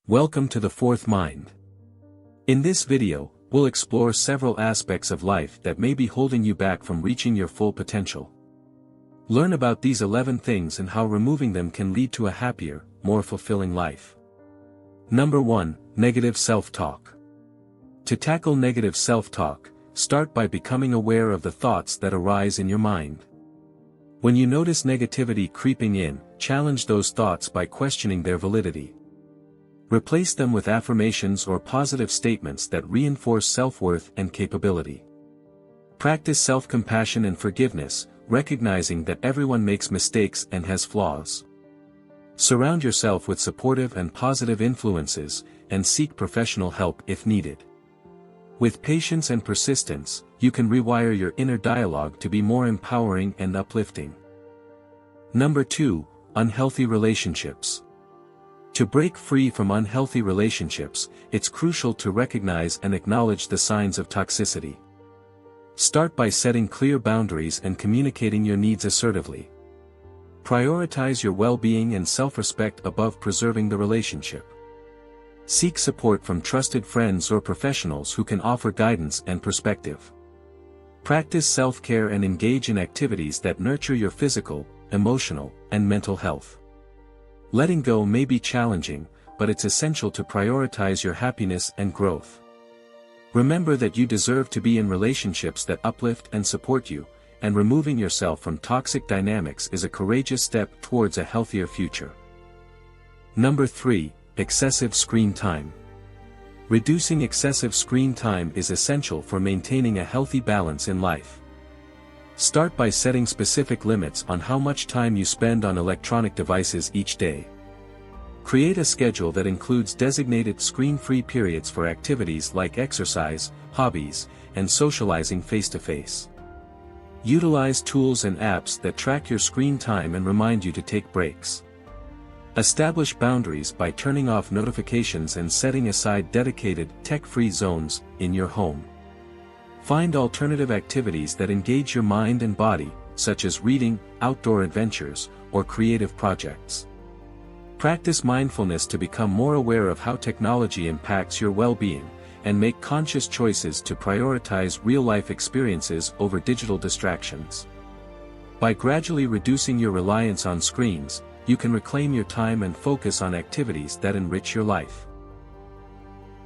Welcome to the Fourth Mind. In this video, we'll explore several aspects of life that may be holding you back from reaching your full potential. Learn about these 11 things and how removing them can lead to a happier, more fulfilling life. Number 1. Negative self-talk. To tackle negative self-talk, start by becoming aware of the thoughts that arise in your mind. When you notice negativity creeping in, challenge those thoughts by questioning their validity. Replace them with affirmations or positive statements that reinforce self-worth and capability. Practice self-compassion and forgiveness, recognizing that everyone makes mistakes and has flaws. Surround yourself with supportive and positive influences, and seek professional help if needed. With patience and persistence, you can rewire your inner dialogue to be more empowering and uplifting. Number 2. Unhealthy relationships. To break free from unhealthy relationships, it's crucial to recognize and acknowledge the signs of toxicity. Start by setting clear boundaries and communicating your needs assertively. Prioritize your well-being and self-respect above preserving the relationship. Seek support from trusted friends or professionals who can offer guidance and perspective. Practice self-care and engage in activities that nurture your physical, emotional, and mental health. Letting go may be challenging, but it's essential to prioritize your happiness and growth. Remember that you deserve to be in relationships that uplift and support you, and removing yourself from toxic dynamics is a courageous step towards a healthier future. Number 3. Excessive screen time. Reducing excessive screen time is essential for maintaining a healthy balance in life. Start by setting specific limits on how much time you spend on electronic devices each day. Create a schedule that includes designated screen-free periods for activities like exercise, hobbies, and socializing face-to-face. Utilize tools and apps that track your screen time and remind you to take breaks. Establish boundaries by turning off notifications and setting aside dedicated, tech-free zones in your home. Find alternative activities that engage your mind and body, such as reading, outdoor adventures, or creative projects. Practice mindfulness to become more aware of how technology impacts your well-being, and make conscious choices to prioritize real-life experiences over digital distractions. By gradually reducing your reliance on screens, you can reclaim your time and focus on activities that enrich your life.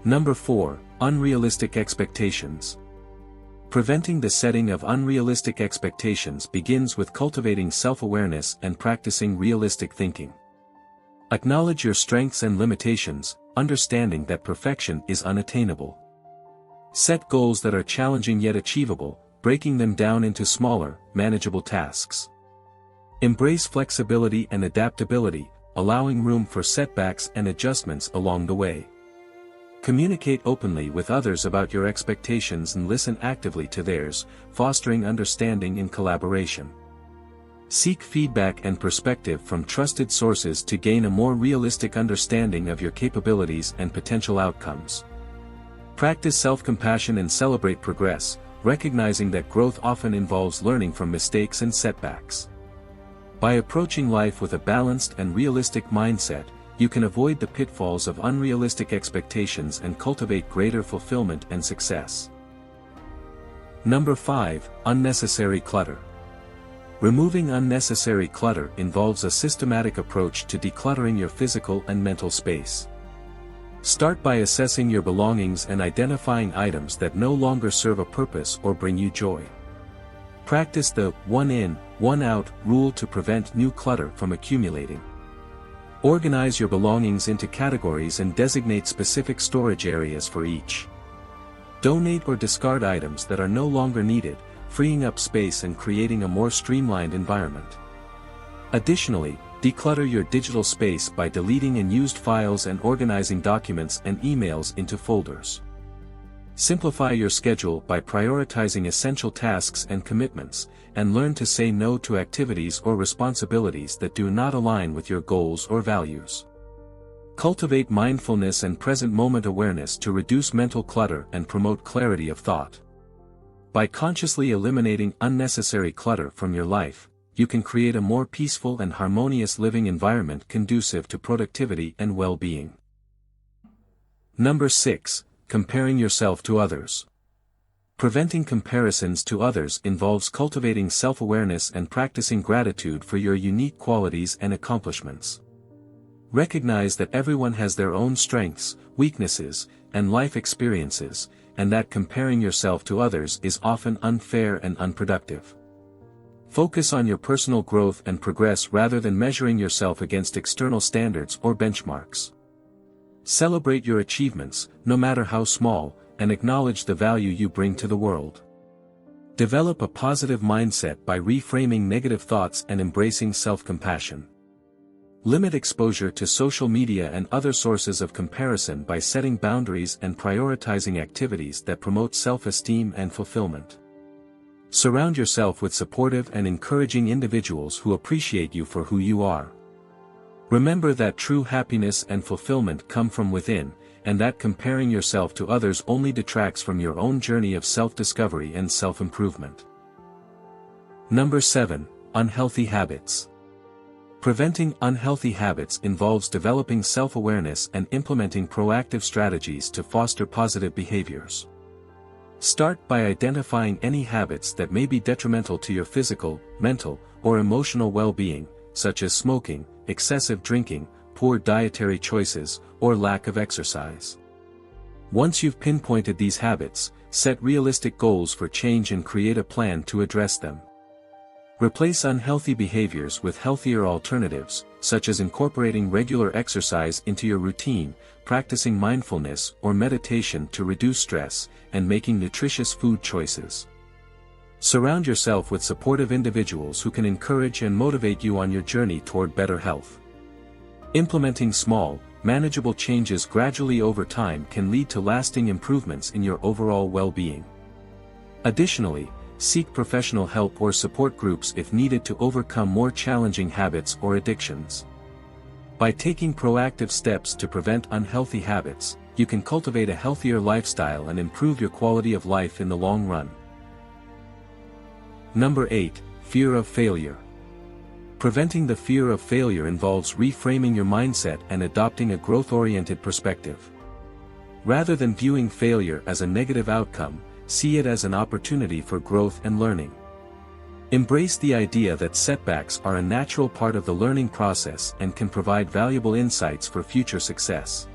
Number 4. Unrealistic expectations. Preventing the setting of unrealistic expectations begins with cultivating self-awareness and practicing realistic thinking. Acknowledge your strengths and limitations, understanding that perfection is unattainable. Set goals that are challenging yet achievable, breaking them down into smaller, manageable tasks. Embrace flexibility and adaptability, allowing room for setbacks and adjustments along the way. Communicate openly with others about your expectations and listen actively to theirs, fostering understanding and collaboration. Seek feedback and perspective from trusted sources to gain a more realistic understanding of your capabilities and potential outcomes. Practice self-compassion and celebrate progress, recognizing that growth often involves learning from mistakes and setbacks. By approaching life with a balanced and realistic mindset, you can avoid the pitfalls of unrealistic expectations and cultivate greater fulfillment and success. Number 5. Unnecessary clutter. Removing unnecessary clutter involves a systematic approach to decluttering your physical and mental space. Start by assessing your belongings and identifying items that no longer serve a purpose or bring you joy. Practice the one in, one out rule to prevent new clutter from accumulating. Organize your belongings into categories and designate specific storage areas for each. Donate or discard items that are no longer needed, freeing up space and creating a more streamlined environment. Additionally, declutter your digital space by deleting unused files and organizing documents and emails into folders. Simplify your schedule by prioritizing essential tasks and commitments, and learn to say no to activities or responsibilities that do not align with your goals or values. Cultivate mindfulness and present moment awareness to reduce mental clutter and promote clarity of thought. By consciously eliminating unnecessary clutter from your life, you can create a more peaceful and harmonious living environment conducive to productivity and well-being. Number 6. Comparing yourself to others. Preventing comparisons to others involves cultivating self-awareness and practicing gratitude for your unique qualities and accomplishments. Recognize that everyone has their own strengths, weaknesses, and life experiences, and that comparing yourself to others is often unfair and unproductive. Focus on your personal growth and progress rather than measuring yourself against external standards or benchmarks. Celebrate your achievements, no matter how small, and acknowledge the value you bring to the world. Develop a positive mindset by reframing negative thoughts and embracing self-compassion. Limit exposure to social media and other sources of comparison by setting boundaries and prioritizing activities that promote self-esteem and fulfillment. Surround yourself with supportive and encouraging individuals who appreciate you for who you are. Remember that true happiness and fulfillment come from within, and that comparing yourself to others only detracts from your own journey of self-discovery and self-improvement. Number 7. Unhealthy habits. Preventing unhealthy habits involves developing self-awareness and implementing proactive strategies to foster positive behaviors. Start by identifying any habits that may be detrimental to your physical, mental, or emotional well-being, such as smoking, excessive drinking, poor dietary choices, or lack of exercise. Once you've pinpointed these habits, set realistic goals for change and create a plan to address them. Replace unhealthy behaviors with healthier alternatives, such as incorporating regular exercise into your routine, practicing mindfulness or meditation to reduce stress, and making nutritious food choices. Surround yourself with supportive individuals who can encourage and motivate you on your journey toward better health. Implementing small, manageable changes gradually over time can lead to lasting improvements in your overall well-being. Additionally, seek professional help or support groups if needed to overcome more challenging habits or addictions. By taking proactive steps to prevent unhealthy habits, you can cultivate a healthier lifestyle and improve your quality of life in the long run. Number 8. Fear of failure. Preventing the fear of failure involves reframing your mindset and adopting a growth-oriented perspective. Rather than viewing failure as a negative outcome, see it as an opportunity for growth and learning. Embrace the idea that setbacks are a natural part of the learning process and can provide valuable insights for future success.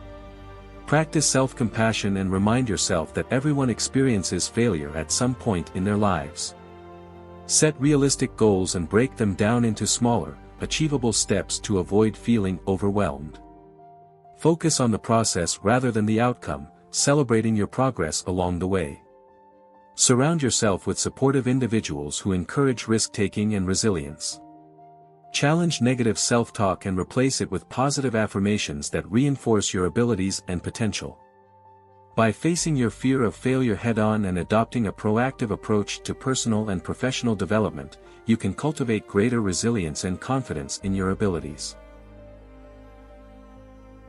Practice self-compassion and remind yourself that everyone experiences failure at some point in their lives. Set realistic goals and break them down into smaller, achievable steps to avoid feeling overwhelmed. Focus on the process rather than the outcome, celebrating your progress along the way. Surround yourself with supportive individuals who encourage risk-taking and resilience. Challenge negative self-talk and replace it with positive affirmations that reinforce your abilities and potential. By facing your fear of failure head-on and adopting a proactive approach to personal and professional development, you can cultivate greater resilience and confidence in your abilities.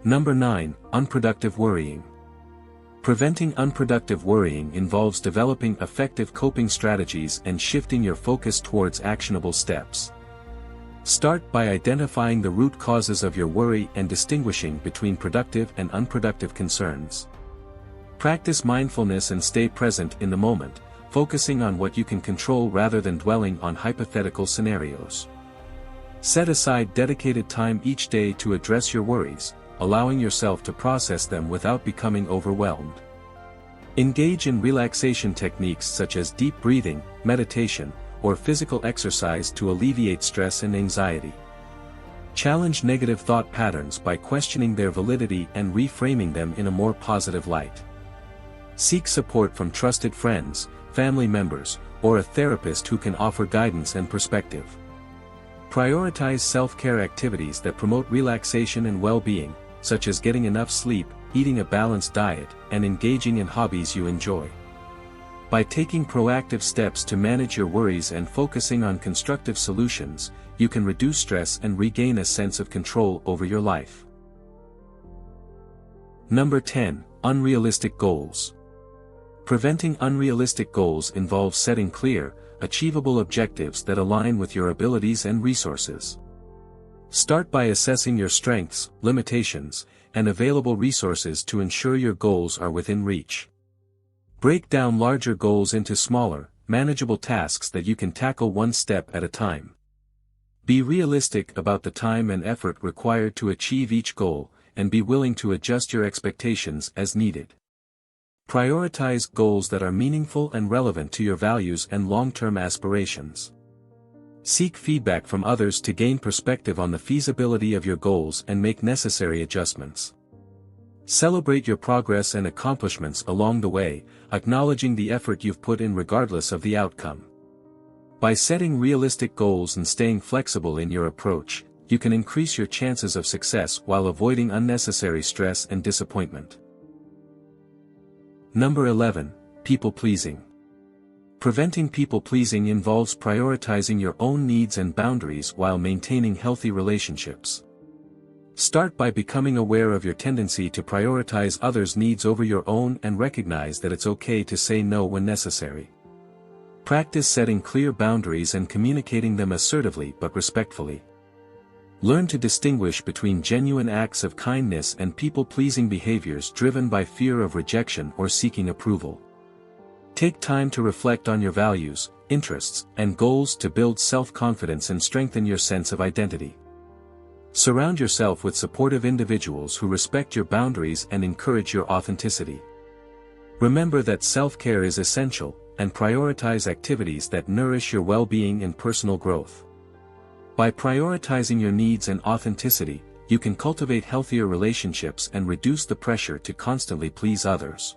Number 9. Unproductive worrying. Preventing unproductive worrying involves developing effective coping strategies and shifting your focus towards actionable steps. Start by identifying the root causes of your worry and distinguishing between productive and unproductive concerns. Practice mindfulness and stay present in the moment, focusing on what you can control rather than dwelling on hypothetical scenarios. Set aside dedicated time each day to address your worries, allowing yourself to process them without becoming overwhelmed. Engage in relaxation techniques such as deep breathing, meditation, or physical exercise to alleviate stress and anxiety. Challenge negative thought patterns by questioning their validity and reframing them in a more positive light. Seek support from trusted friends, family members, or a therapist who can offer guidance and perspective. Prioritize self-care activities that promote relaxation and well-being, such as getting enough sleep, eating a balanced diet, and engaging in hobbies you enjoy. By taking proactive steps to manage your worries and focusing on constructive solutions, you can reduce stress and regain a sense of control over your life. Number 10. Unrealistic goals. Preventing unrealistic goals involves setting clear, achievable objectives that align with your abilities and resources. Start by assessing your strengths, limitations, and available resources to ensure your goals are within reach. Break down larger goals into smaller, manageable tasks that you can tackle one step at a time. Be realistic about the time and effort required to achieve each goal, and be willing to adjust your expectations as needed. Prioritize goals that are meaningful and relevant to your values and long-term aspirations. Seek feedback from others to gain perspective on the feasibility of your goals and make necessary adjustments. Celebrate your progress and accomplishments along the way, acknowledging the effort you've put in regardless of the outcome. By setting realistic goals and staying flexible in your approach, you can increase your chances of success while avoiding unnecessary stress and disappointment. Number 11. People-pleasing. Preventing people-pleasing involves prioritizing your own needs and boundaries while maintaining healthy relationships. Start by becoming aware of your tendency to prioritize others' needs over your own and recognize that it's okay to say no when necessary. Practice setting clear boundaries and communicating them assertively but respectfully. Learn to distinguish between genuine acts of kindness and people-pleasing behaviors driven by fear of rejection or seeking approval. Take time to reflect on your values, interests, and goals to build self-confidence and strengthen your sense of identity. Surround yourself with supportive individuals who respect your boundaries and encourage your authenticity. Remember that self-care is essential, and prioritize activities that nourish your well-being and personal growth. By prioritizing your needs and authenticity, you can cultivate healthier relationships and reduce the pressure to constantly please others.